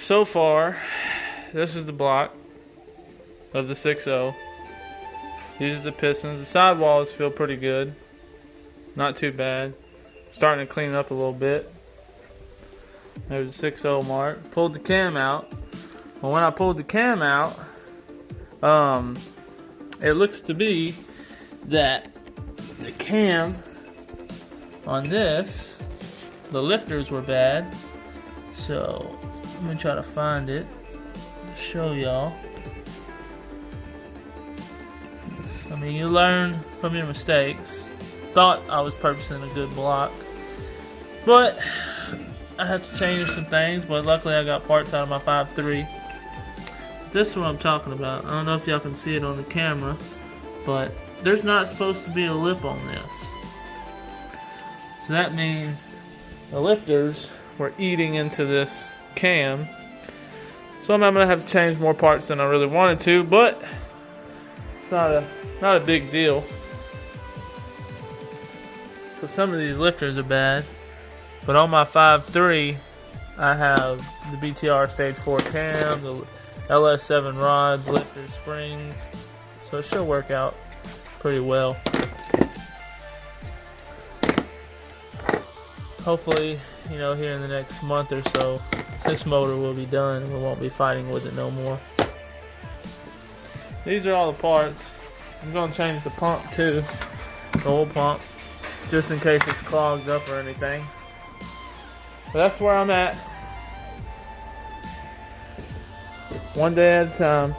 so far, this is the block of the 6.0. These are the pistons. The sidewalls feel pretty good. Not too bad. Starting to clean up a little bit. There's the 6.0 mark. Pulled the cam out. Well, when I pulled the cam out, it looks to be that the cam on this, the lifters were bad. So let me try to find it to show y'all. I mean, you learn from your mistakes. Thought I was purchasing a good block, but I had to change some things. But luckily, I got parts out of my 5.3. This is what I'm talking about. I don't know if y'all can see it on the camera, but there's not supposed to be a lip on this. So that means the lifters were eating into this cam. So I'm gonna have to change more parts than I really wanted to, but it's not a big deal. So some of these lifters are bad, but on my 5.3 I have the BTR Stage 4 cam, the LS7 rods, lifters, springs, so it should work out pretty well. Hopefully, here in the next month or so, this motor will be done and we won't be fighting with it no more. These are all the parts. I'm going to change the pump too, the oil pump, just in case it's clogged up or anything. But that's where I'm at. One day at a time.